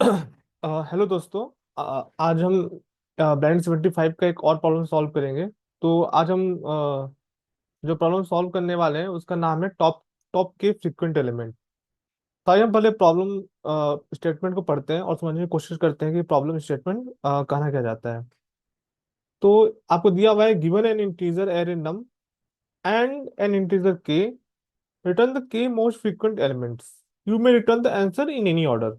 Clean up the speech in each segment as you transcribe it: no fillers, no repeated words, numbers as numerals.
Hello दोस्तों। आज हम ब्लाइंड 75 का एक और प्रॉब्लम सॉल्व करेंगे। तो आज हम जो प्रॉब्लम सॉल्व करने वाले हैं उसका नाम है टॉप टॉप के फ्रीक्वेंट एलिमेंट। तो आइए हम पहले प्रॉब्लम स्टेटमेंट को पढ़ते हैं और समझने की कोशिश करते हैं कि प्रॉब्लम स्टेटमेंट कहना क्या जाता है। तो आपको दिया हुआ है given an integer array num and N integer के, रिटर्न द के most frequent elements, you may return the answer in any order.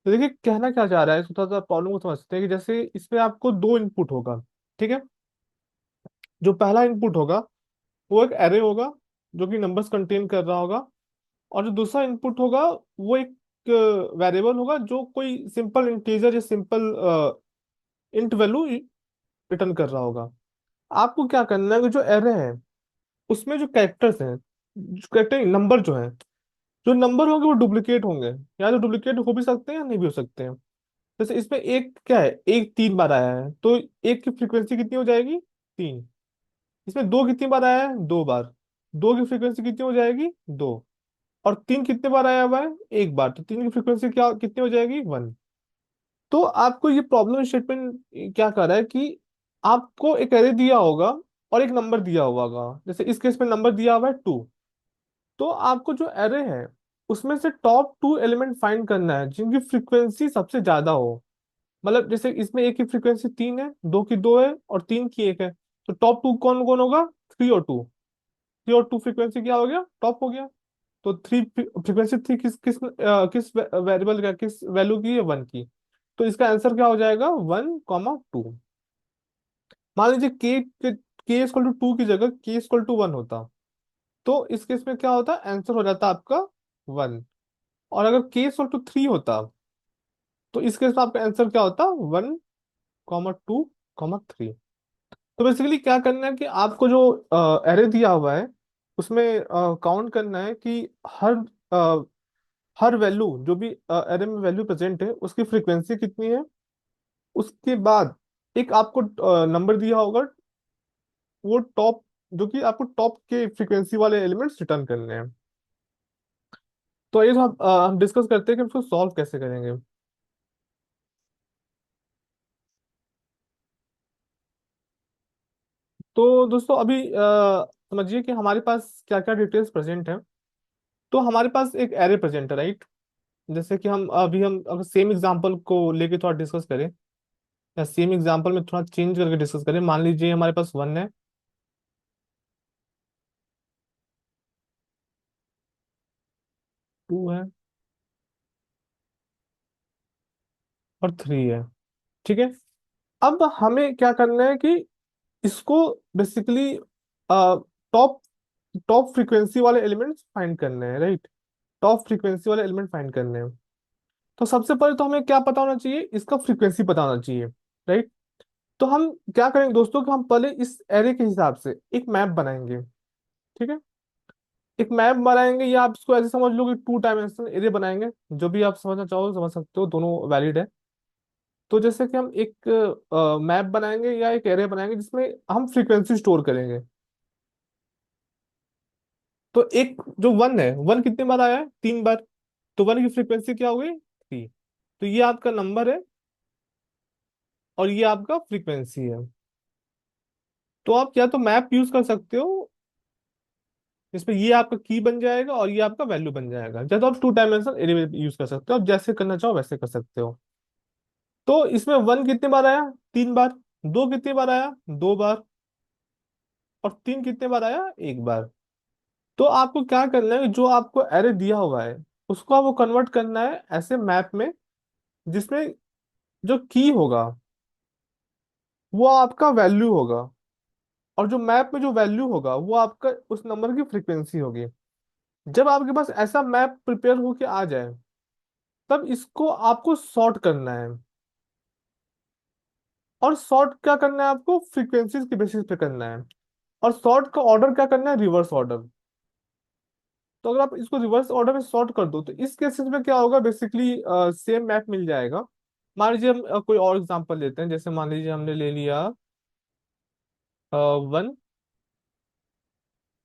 तो देखिए कहना क्या चाह रहा है, इसको थोड़ा सा प्रॉब्लम को समझते हैं कि जैसे इसमें आपको दो इनपुट होगा। ठीक है। जो पहला इनपुट होगा वो एक एरे होगा जो कि नंबर्स कंटेन कर रहा होगा, और जो दूसरा इनपुट होगा वो एक वेरिएबल होगा जो कोई सिंपल इंटीजर या सिंपल इंट वैल्यू रिटर्न कर रहा होगा। आपको क्या करना है कि जो एरे है उसमें जो कैरेक्टर्स हैं, जो कैरेक्टर नंबर जो है, जो नंबर होंगे वो डुप्लीकेट होंगे, या तो डुप्लीकेट हो भी सकते हैं या नहीं भी हो सकते हैं। जैसे इसमें एक क्या है, एक 3 बार आया है तो एक की फ्रीक्वेंसी कितनी हो जाएगी, 3। इसमें दो कितनी बार आया है, 2 बार, दो की फ्रीक्वेंसी कितनी हो जाएगी, 2। और तीन कितने बार आया हुआ है, एक बार, तो तीन की फ्रीक्वेंसी क्या कितनी हो जाएगी, 1। तो आपको ये प्रॉब्लम स्टेटमेंट क्या कर रहा है कि आपको एक एरे दिया होगा और एक नंबर दिया हुआ होगा। जैसे इस केस में नंबर दिया हुआ है 2। तो आपको जो एरे है उसमें से टॉप 2 एलिमेंट फाइंड करना है जिनकी फ्रीक्वेंसी सबसे ज्यादा हो। मतलब जैसे इसमें एक की फ्रीक्वेंसी 3 है, दो की 2 है और तीन की 1 है। तो टॉप 2 कौन कौन होगा, 3 और 2। 3 और 2 फ्रीक्वेंसी क्या हो गया, टॉप हो गया। तो थ्री फ्रीक्वेंसी थ्री किस किस किस वेरिएबल का, किस वैल्यू की है, 1 की। तो इसका आंसर क्या हो जाएगा, 1, 2। मान लीजिए के इक्वल टू 2 की जगह के इक्वल टू 1 होता, तो इस केस में क्या होता, आंसर हो जाता आपका 1। और अगर के इक्वल टू 3 होता तो इस केस में आपका आंसर क्या होता, 1, 2, 3। तो बेसिकली क्या करना है कि आपको जो एरे दिया हुआ है उसमें काउंट करना है कि हर अ, हर वैल्यू जो भी एरे में वैल्यू प्रेजेंट है उसकी फ्रीक्वेंसी कितनी है। उसके बाद एक आपको नंबर दिया होगा, वो टॉप, जो कि आपको टॉप के फ्रीक्वेंसी वाले एलिमेंट्स रिटर्न करने हैं। तो ये जो हम डिस्कस करते हैं कि हम उसको सॉल्व कैसे करेंगे। तो दोस्तों अभी समझिए कि हमारे पास क्या क्या डिटेल्स प्रेजेंट हैं। तो हमारे पास एक एरे प्रेजेंट है, राइट। जैसे कि हम अगर सेम एग्जांपल को लेके थोड़ा डिस्कस करें, या सेम एग्जांपल में थोड़ा चेंज करके डिस्कस करें। मान लीजिए हमारे पास 1 है, 2 है और 3 है। ठीक है। अब हमें क्या करना है कि इसको बेसिकली टॉप टॉप फ्रीक्वेंसी वाले एलिमेंट्स फाइंड करने हैं, राइट। टॉप फ्रीक्वेंसी वाले एलिमेंट फाइंड करने हैं। तो सबसे पहले तो हमें क्या पता होना चाहिए, इसका फ्रीक्वेंसी पता होना चाहिए, राइट। तो हम क्या करेंगे दोस्तों कि हम पहले इस एरे के हिसाब से एक मैप बनाएंगे। ठीक है। एक मैप बनाएंगे, या आप इसको ऐसे समझ लो कि 2 डायमेंशनल एरे बनाएंगे। जो भी आप समझना चाहो समझ सकते हो, दोनों वैलिड है। तो जैसे कि हम एक मैप बनाएंगे या एक एरे बनाएंगे जिसमें हम फ्रीक्वेंसी स्टोर करेंगे। तो एक जो 1 है, 1 कितने बार आया है, 3 बार। तो 1 की फ्रीक्वेंसी क्या हो गई, 3। तो ये आपका नंबर है और ये आपका फ्रीक्वेंसी है। तो आप या तो मैप यूज कर सकते हो जिसमें ये आपका की बन जाएगा और ये आपका वैल्यू बन जाएगा, या तो आप 2 डायमेंशनल एरे यूज कर सकते हो। आप जैसे करना चाहो वैसे कर सकते हो। तो इसमें 1 कितने बार आया, 3 बार। दो कितने बार आया, 2 बार। और तीन कितने बार आया, एक बार। तो आपको क्या करना है, जो आपको एरे दिया हुआ है उसको आपको कन्वर्ट करना है ऐसे मैप में जिसमें जो की होगा वो आपका वैल्यू होगा, और जो मैप में जो वैल्यू होगा वो आपका उस नंबर की फ्रीक्वेंसी होगी। जब आपके पास ऐसा मैप प्रिपेयर होके आ जाए तब इसको आपको सॉर्ट करना है। और सॉर्ट क्या करना है, आपको फ्रीक्वेंसीज के बेसिस पे करना है। और सॉर्ट का ऑर्डर क्या करना है, रिवर्स ऑर्डर। तो अगर आप इसको रिवर्स ऑर्डर में सॉर्ट कर दो तो इस केसेस में क्या होगा, बेसिकली सेम मैप मिल जाएगा। मान लीजिए हम कोई और एग्जांपल लेते हैं। जैसे मान लीजिए हमने ले लिया 1,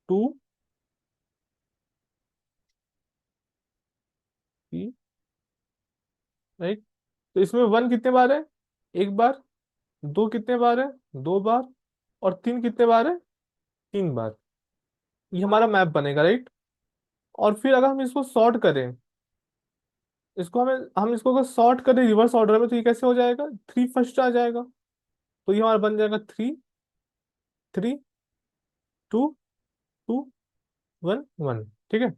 2, 3, राइट। तो इसमें वन कितने बार है? एक बार। दो कितने बार है? दो बार। और तीन कितने बार है? तीन बार। ये हमारा मैप बनेगा, राइट। और फिर अगर हम इसको सॉर्ट करें, इसको हम इसको अगर सॉर्ट करें रिवर्स ऑर्डर में, तो ये कैसे हो जाएगा? थ्री फर्स्ट आ जाएगा। तो ये हमारा बन जाएगा three, three, two, two, one, one. ठीक है।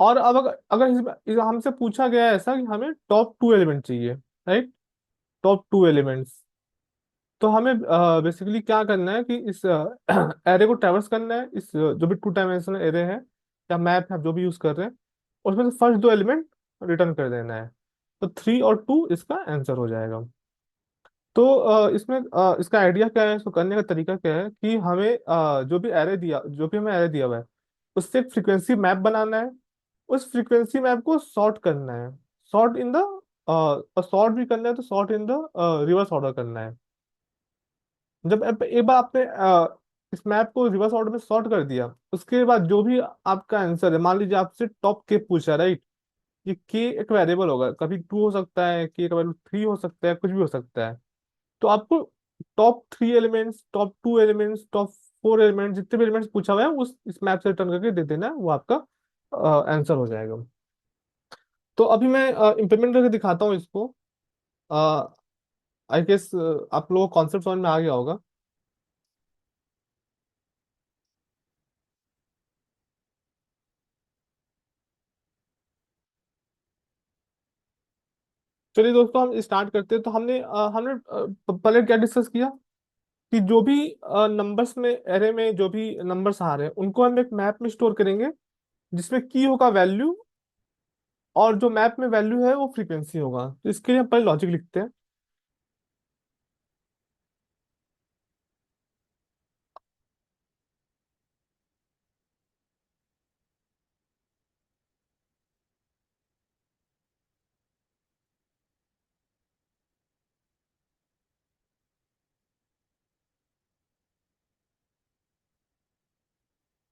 और अब अगर हमसे पूछा गया है ऐसा कि हमें टॉप टू एलिमेंट चाहिए, राइट। Top two elements. तो हमें बेसिकली क्या करना है कि इस एरे को ट्रैवर्स करना है, इस जो भी टू डायमेंशनल एरे है या मैप है जो भी यूज कर रहे हैं, उसमें से फर्स्ट दो एलिमेंट रिटर्न कर देना है। तो थ्री और टू इसका आंसर हो जाएगा। तो इसमें इसका आइडिया क्या है, इसको करने का तरीका क्या है कि हमें जो भी हमें एरे दिया हुआ है उससे एक फ्रीक्वेंसी मैप बनाना है। उस फ्रीक्वेंसी मैप को सॉर्ट करना है। सॉर्ट इन द सॉर्ट भी करना है, तो sort in the reverse order करना है। जब एक बार आपने इस मैप को रिवर्स ऑर्डर में सॉर्ट कर दिया, उसके बाद जो भी आपका आंसर है, मान लीजिए आपसे टॉप के पूछा, राइट। ये के एक वेरिएबल होगा, कभी टू हो सकता है, के का वैल्यू थ्री हो सकता है, कुछ भी हो सकता है। तो आपको top three elements, top two elements, top four elements, जितने भी एलिमेंट्स पूछा हुआ है उस इस मैप से रिटर्न करके दे देना है, वो आपका आंसर हो जाएगा। तो अभी मैं इम्प्लीमेंट करके दिखाता हूँ इसको। आई गेस आप लोगों को कॉन्सेप्ट समझ में आ गया होगा। चलिए दोस्तों, हम स्टार्ट करते हैं। तो हमने पहले क्या डिस्कस किया कि जो भी नंबर्स में, एरे में जो भी नंबर्स आ रहे हैं उनको हम एक मैप में स्टोर करेंगे, जिसमें की होगा वैल्यू, और जो मैप में वैल्यू है वो फ्रीक्वेंसी होगा। तो इसके लिए हम पहले लॉजिक लिखते हैं।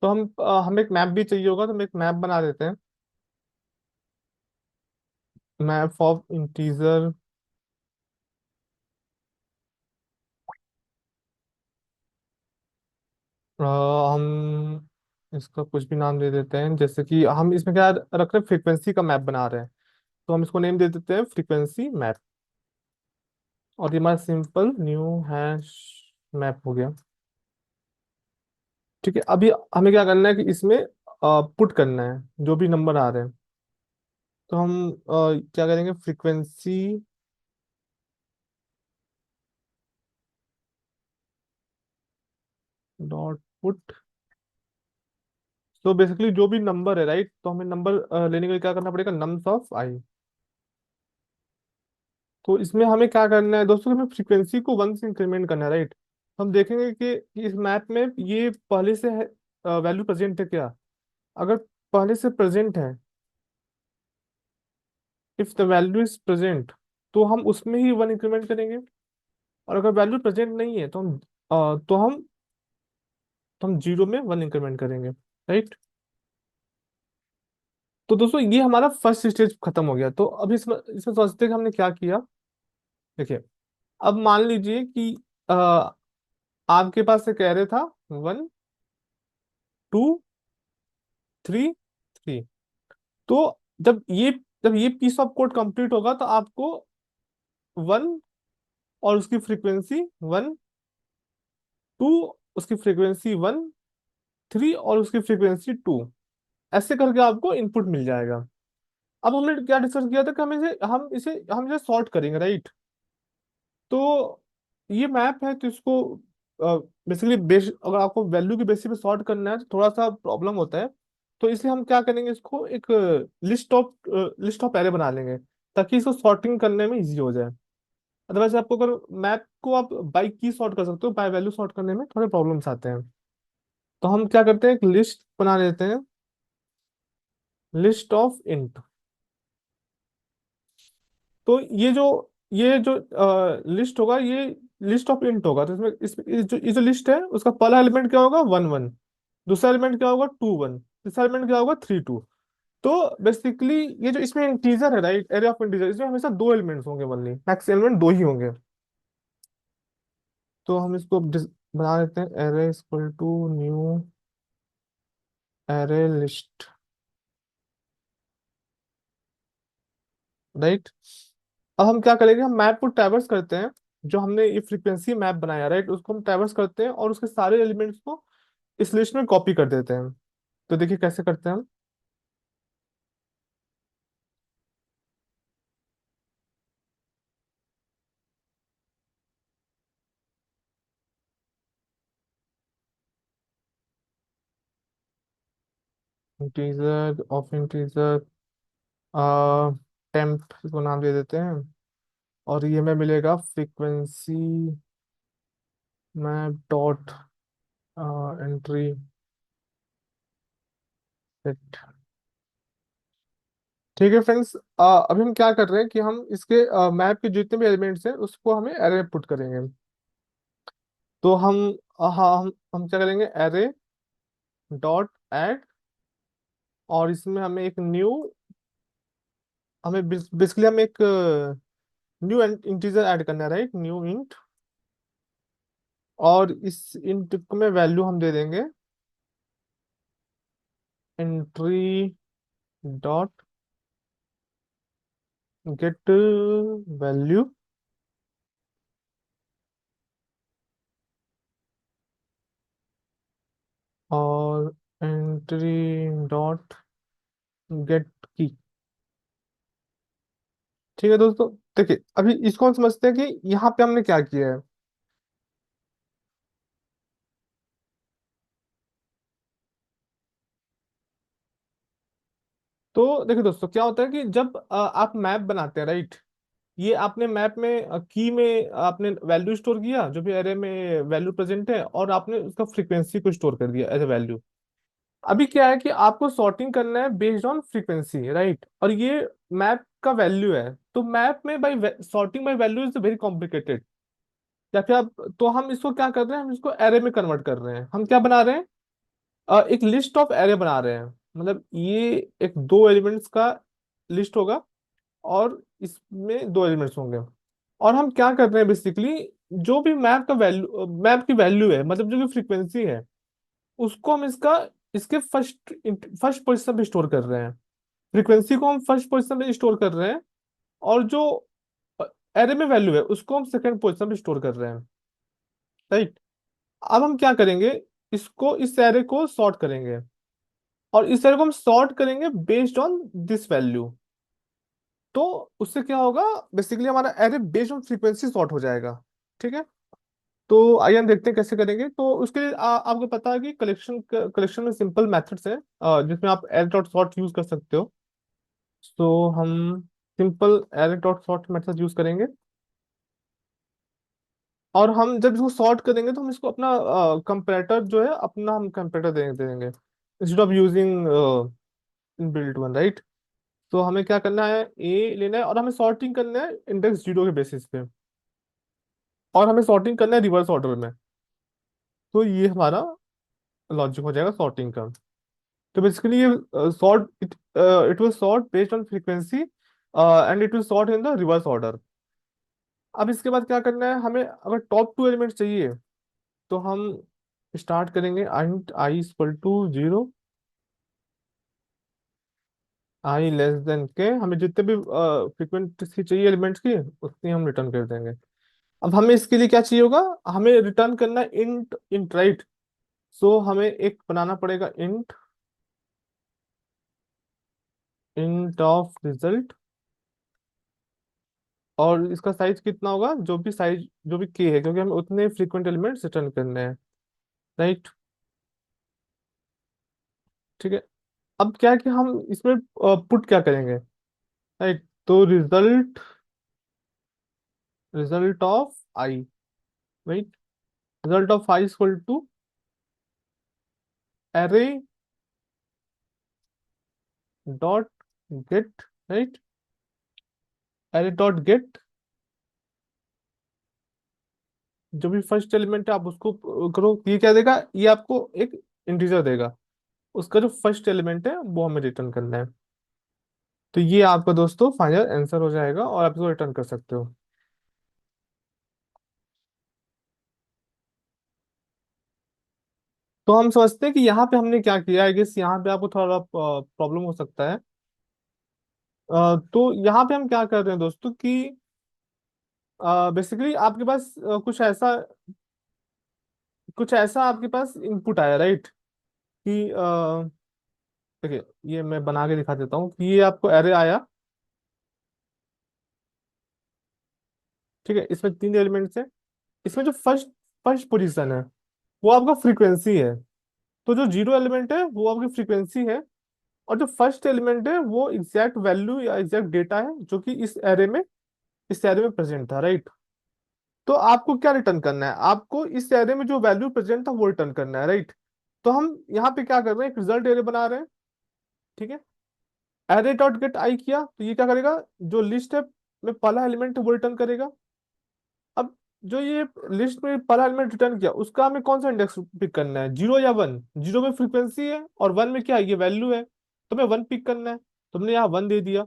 तो हम एक मैप भी चाहिए होगा, तो हम एक मैप बना देते हैं। Map of integer. हम इसका कुछ भी नाम दे देते हैं, जैसे कि हम इसमें क्या रख रहे हैं, फ्रीक्वेंसी का मैप बना रहे हैं। तो हम इसको नेम दे देते हैं फ्रीक्वेंसी मैप। और ये हमारा सिंपल न्यू हैश मैप हो गया। ठीक है। अभी हमें क्या करना है कि इसमें पुट करना है जो भी नंबर आ रहे हैं। तो हम क्या करेंगे, फ्रीक्वेंसी डॉट पुट। तो बेसिकली जो भी नंबर है, राइट, तो हमें नंबर लेने के लिए क्या करना पड़ेगा, नम्स ऑफ आई। तो इसमें हमें क्या करना है दोस्तों, हमें फ्रीक्वेंसी को वन से इंक्रीमेंट करना है, राइट। हम देखेंगे कि इस मैप में ये पहले से है, वैल्यू प्रेजेंट है क्या। अगर पहले से प्रेजेंट है, if the value is present, तो हम उसमें ही वन इंक्रीमेंट करेंगे। और अगर वैल्यू प्रेजेंट नहीं है, तो हम जीरो में वन इंक्रीमेंट करेंगे, राइट। तो दोस्तों ये हमारा फर्स्ट स्टेज खत्म हो गया। तो अभी इसमें इसमें सोचते हैं कि हमने क्या किया। देखिए, अब मान लीजिए कि अ, आपके पास एक एरे था, वन, टू, थ्री, थ्री। तो जब ये जब ये पीस ऑफ कोड कंप्लीट होगा, तो आपको वन और उसकी फ्रीक्वेंसी वन, टू उसकी फ्रीक्वेंसी वन, थ्री और उसकी फ्रीक्वेंसी टू, ऐसे करके आपको इनपुट मिल जाएगा। अब हमने क्या डिस्कस किया था कि हम इसे सॉर्ट करेंगे, राइट। तो ये मैप है, तो इसको बेसिकली बेस, अगर आपको वैल्यू की बेसिस पे सॉर्ट करना है तो थोड़ा सा प्रॉब्लम होता है। तो इसलिए हम क्या करेंगे, इसको एक लिस्ट ऑफ एरे बना लेंगे, ताकि इसको सॉर्टिंग करने में इजी हो जाए। अदरवाइज आपको, अगर मैप को आप बाई की सॉर्ट कर सकते हो, बाय वैल्यू सॉर्ट करने में थोड़े प्रॉब्लम्स आते हैं। तो हम क्या करते हैं, एक लिस्ट बना लेते हैं, लिस्ट ऑफ इंट। तो ये जो लिस्ट होगा, ये लिस्ट ऑफ इंट होगा। तो इसमें ये जो लिस्ट है, उसका पहला एलिमेंट क्या होगा, वन वन। दूसरा एलिमेंट क्या होगा, टू वन। तीसरा एलिमेंट क्या होगा, थ्री टू। तो बेसिकली ये जो इसमें इंटीजर है, राइट, एरे ऑफ इंटीजर, इसमें हमेशा दो एलिमेंट्स होंगे, ओनली मैक्स एलिमेंट दो ही होंगे। तो हम इसको बना देते हैं, array equal to new array list, right. अब हम क्या करेंगे, हम मैप को ट्रैवर्स करते हैं, जो हमने ये फ्रीक्वेंसी मैप बनाया, राइट, उसको हम ट्रैवर्स करते हैं और उसके सारे एलिमेंट्स को इस लिस्ट में कॉपी कर देते हैं। तो देखिए कैसे करते हैं हम। इंटीजर ऑफ इंटीजर, टेम्प इसको नाम दे देते हैं, और ये में मिलेगा frequency map dot entry set. ठीक है फ्रेंड्स, अभी हम क्या कर रहे हैं कि हम इसके मैप के जितने भी एलिमेंट्स हैं उसको हमें एरे में पुट करेंगे। तो हम हाँ, हम क्या करेंगे, एरे डॉट ऐड, और इसमें हमें एक न्यू, हमें बेसिकली हमें एक न्यू इंटीजर ऐड करना है, राइट, न्यू इंट। और इस इंट में वैल्यू हम दे देंगे एंट्री डॉट गेट वैल्यू, और एंट्री डॉट गेट की। ठीक है दोस्तों, देखिए अभी इसको हम समझते हैं कि यहाँ पे हमने क्या किया है। तो देखिए दोस्तों, क्या होता है कि जब आप मैप बनाते हैं, राइट, ये आपने मैप में की में आपने वैल्यू स्टोर किया, जो भी एरे में वैल्यू प्रेजेंट है, और आपने उसका फ्रीक्वेंसी को स्टोर कर दिया एज ए वैल्यू। अभी क्या है कि आपको सॉर्टिंग करना है बेस्ड ऑन फ्रीक्वेंसी, राइट, और ये मैप का वैल्यू है। तो मैप में by sorting by value is very complicated. या फिर आप, तो हम इसको क्या कर रहे हैं, हम इसको एरे में कन्वर्ट कर रहे हैं। हम क्या बना रहे हैं, एक लिस्ट ऑफ एरे बना रहे हैं। मतलब ये एक दो एलिमेंट्स का लिस्ट होगा, और इसमें दो एलिमेंट्स होंगे। और हम क्या कर रहे हैं बेसिकली, जो भी मैप का वैल्यू, मैप की वैल्यू है, मतलब जो भी फ्रीक्वेंसी है, उसको हम इसका, इसके फर्स्ट फर्स्ट पोजीशन पे स्टोर कर रहे हैं। फ्रीक्वेंसी को हम फर्स्ट पोजीशन पे स्टोर कर रहे हैं, और जो एरे में वैल्यू है उसको हम सेकंड पोजीशन पे स्टोर कर रहे हैं, राइट। अब हम क्या करेंगे, इसको, इस एरे को सॉर्ट करेंगे, और इस एरे को हम सॉर्ट करेंगे बेस्ड ऑन दिस वैल्यू। तो उससे क्या होगा, बेसिकली हमारा array based on frequency sort हो जाएगा। ठीक है। तो आइए हम देखते हैं कैसे करेंगे। तो उसके लिए आपको पता है कि कलेक्शन में सिंपल मेथड्स हैं, जिसमें आप एरे डॉट सॉर्ट यूज कर सकते हो। तो हम simple array dot sort method use करेंगे, और हम जब इसको सॉर्ट करेंगे तो हम इसको अपना कंपैरेटर जो है, अपना हम कंपैरेटर देंगे instead of using inbuilt one, right. तो हमें क्या करना है, ए लेना है, और हमें सॉर्टिंग करना है इंडेक्स जीरो के बेसिस पे, और हमें सॉर्टिंग करना है रिवर्स ऑर्डर में। तो ये हमारा लॉजिक हो जाएगा सॉर्टिंग का। तो बेसिकली ये sort it it will sort based on frequency, and it will sort in the reverse order. अब इसके बाद क्या करना है, हमें अगर टॉप टू एलिमेंट्स चाहिए, तो हम स्टार्ट करेंगे int I equal to zero, I less than K, हमें जितने भी फ्रीक्वेंसी चाहिए एलिमेंट्स की, उतनी हम रिटर्न कर देंगे। अब हमें इसके लिए क्या चाहिए होगा, हमें रिटर्न करना है इंट इंट, राइट। सो हमें एक बनाना पड़ेगा इंट, इंट ऑफ रिजल्ट, और इसका साइज कितना होगा, जो भी साइज, जो भी के है, क्योंकि हमें उतने फ्रीक्वेंट एलिमेंट्स रिटर्न करने हैं, राइट। ठीक है। अब क्या है कि हम इसमें पुट क्या करेंगे, राइट। तो result, result of I, right, result of I equal to array dot get, right, array dot get, जो भी फर्स्ट एलिमेंट है आप उसको करो। ये क्या देगा, ये आपको एक इंटीजर देगा, उसका जो फर्स्ट एलिमेंट है वो हमें रिटर्न करना है। तो ये आपका दोस्तों फाइनल आंसर हो जाएगा और आप इसको रिटर्न कर सकते हो। तो हम समझते हैं कि यहाँ पे हमने क्या किया है, गेस यहाँ पे आपको थोड़ा प्रॉब्लम हो सकता है। तो यहाँ पे हम क्या कर रहे हैं दोस्तों कि बेसिकली आपके पास कुछ ऐसा आपके पास इनपुट आया, राइट? कि देखिए, ये मैं बना के दिखा देता हूँ कि ये आपको एरे आया। ठीक है, इसमें तीन एलिमेंट्स है। इसमें जो फर्स्ट फर्स्ट पोजीशन है वो आपका फ्रीक्वेंसी है। तो जो जीरो एलिमेंट है वो आपकी फ्रीक्वेंसी है। और जो फर्स्ट एलिमेंट है वो एग्जैक्ट वैल्यू या एग्जैक्ट डेटा है जो कि इस एरे में प्रेजेंट था, राइट? तो आपको क्या रिटर्न करना है? आपको इस एरे में जो वैल्यू प्रेजेंट था वो रिटर्न करना है, राइट? तो हम यहाँ पे क्या कर रहे हैं, एक रिजल्ट एरे बना रहे हैं। ठीक है, एरे डॉट गेट आई किया तो ये क्या करेगा, जो लिस्ट है में पहला एलिमेंट है वो रिटर्न करेगा। अब जो ये लिस्ट में पहला एलिमेंट रिटर्न किया उसका हमें कौन सा इंडेक्स पिक करना है, जीरो या वन? जीरो में फ्रीक्वेंसी है और वन में क्या है, ये वैल्यू है। तो हमें वन पिक करना है, तो हमने यहाँ वन दे दिया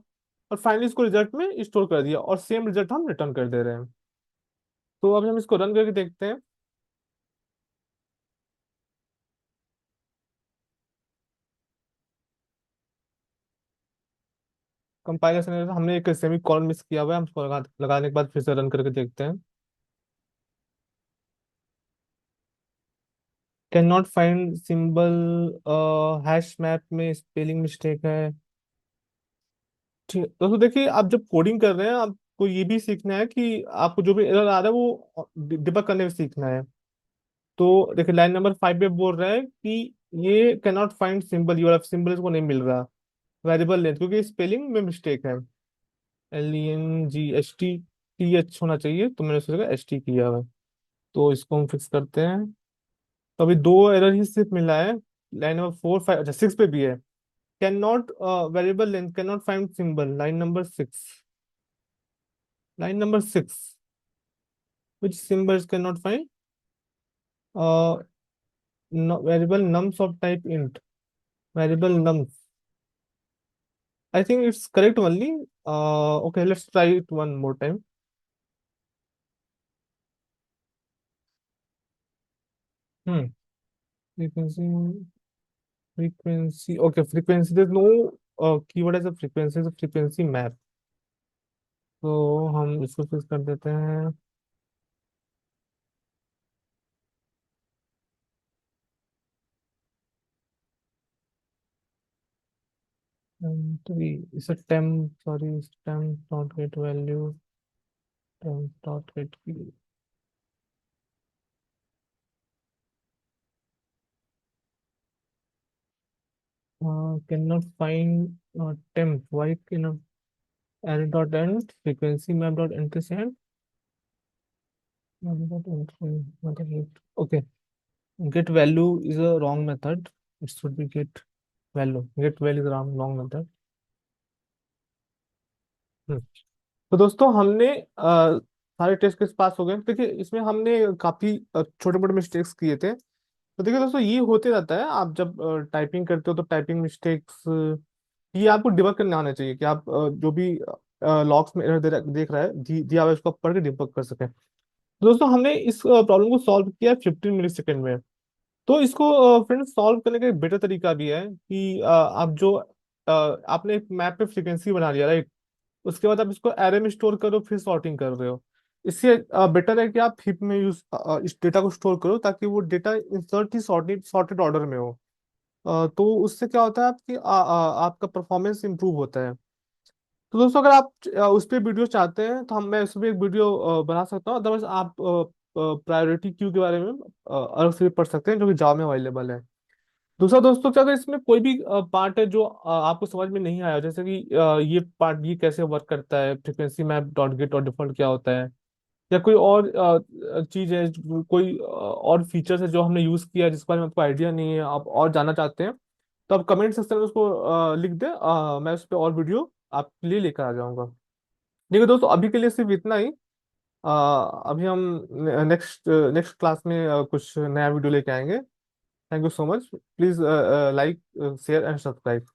और फाइनली इसको रिजल्ट में स्टोर कर दिया और सेम रिजल्ट हम रिटर्न कर दे रहे हैं। तो अब हम इसको रन करके देखते हैं। कंपाइलेशन हमने एक सेमी कॉलन मिस किया हुआ है, हम उसको लगाने के बाद फिर से रन करके देखते हैं। Can not find symbol, hash map में स्पेलिंग मिस्टेक है। ठीक है दोस्तों, देखिए आप जब कोडिंग कर रहे हैं आपको ये भी सीखना है कि आपको जो भी एरर आ रहा है वो डिबग करने में सीखना है। तो देखिए लाइन नंबर 5 पे बोल रहा है कि ये कैन नॉट फाइंड सिंबल, ये वाला सिंबल इसको नहीं मिल रहा। वेरिएबल लेंथ, क्योंकि स्पेलिंग में मिस्टेक है। LENGHT TH होना चाहिए, तो मैंने सोचा एस टी किया हुआ है। तो इसको हम फिक्स करते हैं। तो अभी दो एरर ही सिर्फ मिला है। लाइन नंबर 4 5, अच्छा 6 पे भी है। Can not variable length can not find symbol, line number 6। Line number 6, which symbols cannot find uh no, variable nums of type int, variable nums. I think it's correct only. Okay, let's try it one more time. Hmm. Frequency, frequency. Okay, frequency. There's no keyword as a frequency. It's a frequency map. तो हम इसको fix कर देते हैं। Three. It's a temp. Sorry, it's temp dot get value. Temp dot get key. Cannot find temp. Why cannot? Array dot end frequency map dot entry set map dot entry method get. Okay, get value is a wrong method. It should be get value. Get value is a wrong method. हम्म। तो दोस्तों हमने सारे test case पास हो गए। देखिए इसमें हमने काफी छोटे मोटे मिस्टेक्स किए थे। तो देखिए दोस्तों, ये होते रहता है। आप जब टाइपिंग करते हो तो टाइपिंग मिस्टेक्स ये आपको डिबग करने आना चाहिए कि आप जो भी लॉग्स में एरर देख रहा है दिया हुआ है उसको आप पढ़ के डिबग कर सकें। तो दोस्तों हमने इस प्रॉब्लम को सॉल्व किया 15 मिली सेकेंड में। तो इसको फ्रेंड्स सॉल्व करने का एक बेटर तरीका भी है कि आप जो आपने एक मैप पे फ्रीक्वेंसी बना लिया, राइट? उसके बाद आप इसको एरे में स्टोर करो फिर सॉर्टिंग कर रहे हो। इससे बेटर है कि आप हिप में यूज इस डेटा को स्टोर करो ताकि वो डेटा इंसर्ट ही सॉर्टेड सॉर्टेड ऑर्डर में हो। तो उससे क्या होता है आपकी आपका परफॉर्मेंस इंप्रूव होता है। तो दोस्तों अगर आप उस पर वीडियो चाहते हैं तो मैं उस पर एक वीडियो बना सकता हूँ। अदरवाइज आप प्रायोरिटी क्यू के बारे में अलग से भी पढ़ सकते हैं जो कि जावा में अवेलेबल है। दूसरा दोस्तों कि अगर इसमें कोई भी पार्ट है जो आपको समझ में नहीं आया, जैसे कि ये पार्ट ये कैसे वर्क करता है, फ्रीक्वेंसी मैप डॉट गेट और डिफॉल्ट क्या होता है, या कोई और चीज है, कोई और फीचर्स है जो हमने यूज किया है जिस बारे में आपको आइडिया नहीं है, आप और जानना चाहते हैं, तो आप कमेंट सेक्शन में उसको लिख दें। मैं उस पर और वीडियो आपके लिए लेकर आ जाऊंगा। ठीक है दोस्तों, अभी के लिए सिर्फ इतना ही। अभी हम नेक्स्ट नेक्स्ट क्लास में कुछ नया वीडियो लेके आएंगे। Thank you so much. Please like share and subscribe.